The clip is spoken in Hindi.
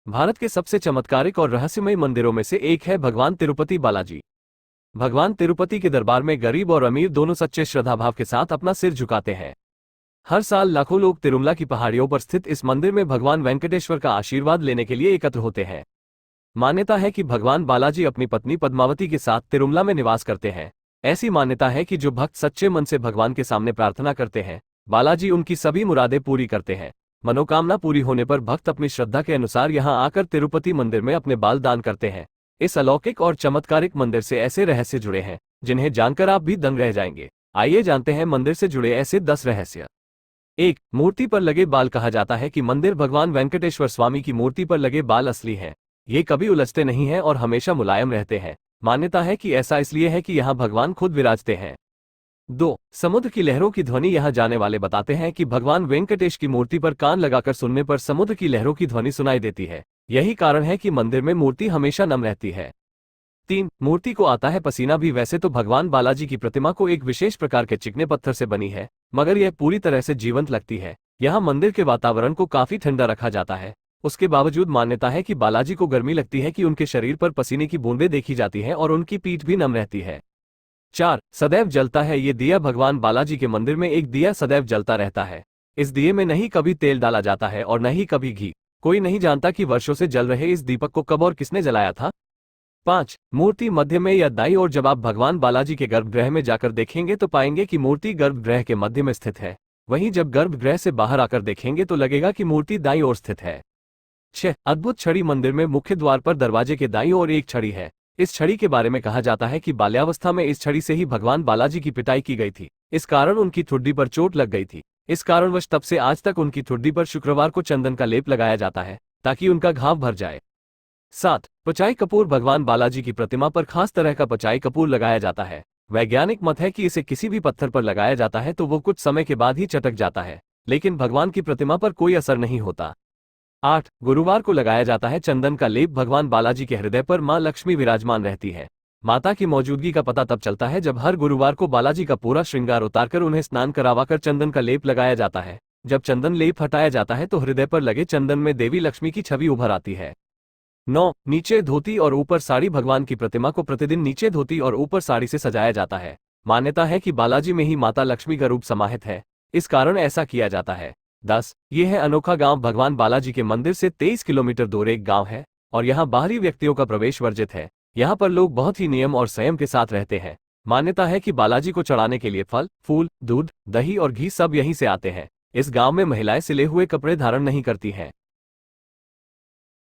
भारत के सबसे चमत्कारिक और रहस्यमय मंदिरों में से एक है भगवान तिरुपति बालाजी। भगवान तिरुपति के दरबार में गरीब और अमीर दोनों सच्चे श्रद्धाभाव के साथ अपना सिर झुकाते हैं। हर साल लाखों लोग तिरुमला की पहाड़ियों पर स्थित इस मंदिर में भगवान वेंकटेश्वर का आशीर्वाद लेने के लिए एकत्र होते हैं। मान्यता है कि भगवान बालाजी अपनी पत्नी पद्मावती के साथ तिरुमला में निवास करते हैं। ऐसी मान्यता है कि जो भक्त सच्चे मन से भगवान के सामने प्रार्थना करते हैं, बालाजी उनकी सभी मुरादें पूरी करते हैं। मनोकामना पूरी होने पर भक्त अपनी श्रद्धा के अनुसार यहां आकर तिरुपति मंदिर में अपने बाल दान करते हैं। इस अलौकिक और चमत्कारिक मंदिर से ऐसे रहस्य जुड़े हैं जिन्हें जानकर आप भी दंग रह जाएंगे। आइए जानते हैं मंदिर से जुड़े ऐसे 10 रहस्य। 1. मूर्ति पर लगे बाल। कहा जाता है कि मंदिर भगवान वेंकटेश्वर स्वामी की मूर्ति पर लगे बाल असली हैं। ये कभी उलझते नहीं हैं और हमेशा मुलायम रहते हैं। मान्यता है कि ऐसा इसलिए है कि यहाँ भगवान खुद विराजते हैं। 2. समुद्र की लहरों की ध्वनि। यहाँ जाने वाले बताते हैं कि भगवान वेंकटेश की मूर्ति पर कान लगाकर सुनने पर समुद्र की लहरों की ध्वनि सुनाई देती है। यही कारण है कि मंदिर में मूर्ति हमेशा नम रहती है। 3. मूर्ति को आता है पसीना भी। वैसे तो भगवान बालाजी की प्रतिमा को एक विशेष प्रकार के चिकने पत्थर से बनी है, मगर यह पूरी तरह से जीवंत लगती है। यहाँ मंदिर के वातावरण को काफी ठंडा रखा जाता है। उसके बावजूद मान्यता है कि बालाजी को गर्मी लगती है कि उनके शरीर पर पसीने की बूंदें देखी जाती हैं और उनकी पीठ भी नम रहती है। 4. सदैव जलता है ये दिया। भगवान बालाजी के मंदिर में एक दिया सदैव जलता रहता है। इस दिए में नहीं कभी तेल डाला जाता है और न ही कभी घी। कोई नहीं जानता कि वर्षों से जल रहे इस दीपक को कब और किसने जलाया था। 5. मूर्ति मध्य में या दाईं ओर। जब आप भगवान बालाजी के गर्भगृह में जाकर देखेंगे तो पाएंगे कि मूर्ति गर्भगृह के मध्य में स्थित है। वहीं जब गर्भगृह से बाहर आकर देखेंगे तो लगेगा कि मूर्ति दाईं ओर स्थित है। 6. अद्भुत छड़ी। मंदिर में मुख्य द्वार पर दरवाजे के दाईं ओर एक छड़ी है। इस छड़ी के बारे में कहा जाता है कि बाल्यावस्था में इस छड़ी से ही भगवान बालाजी की पिटाई की गई थी। इस कारण उनकी ठुड्डी पर चोट लग गई थी। इस कारणवश तब से आज तक उनकी ठुड्डी पर शुक्रवार को चंदन का लेप लगाया जाता है ताकि उनका घाव भर जाए। 7. पचाई कपूर। भगवान बालाजी की प्रतिमा पर खास तरह का पचाई कपूर लगाया जाता है। वैज्ञानिक मत है कि इसे किसी भी पत्थर पर लगाया जाता है तो वो कुछ समय के बाद ही चटक जाता है, लेकिन भगवान की प्रतिमा पर कोई असर नहीं होता। 8. गुरुवार को लगाया जाता है चंदन का लेप। भगवान बालाजी के हृदय पर मां लक्ष्मी विराजमान रहती है। माता की मौजूदगी का पता तब चलता है जब हर गुरुवार को बालाजी का पूरा श्रृंगार उतारकर उन्हें स्नान करवाकर चंदन का लेप लगाया जाता है। जब चंदन लेप हटाया जाता है तो हृदय पर लगे चंदन में देवी लक्ष्मी की छवि उभर आती है। 9. नीचे धोती और ऊपर साड़ी। भगवान की प्रतिमा को प्रतिदिन नीचे धोती और ऊपर साड़ी से सजाया जाता है। मान्यता है कि बालाजी में ही माता लक्ष्मी का रूप समाहित है, इस कारण ऐसा किया जाता है। 10. यह है अनोखा गांव। भगवान बालाजी के मंदिर से 23 किलोमीटर दूर एक गांव है और यहाँ बाहरी व्यक्तियों का प्रवेश वर्जित है। यहाँ पर लोग बहुत ही नियम और संयम के साथ रहते हैं। मान्यता है कि बालाजी को चढ़ाने के लिए फल, फूल, दूध, दही और घी सब यहीं से आते हैं। इस गांव में महिलाएं सिले हुए कपड़े धारण नहीं करती हैं।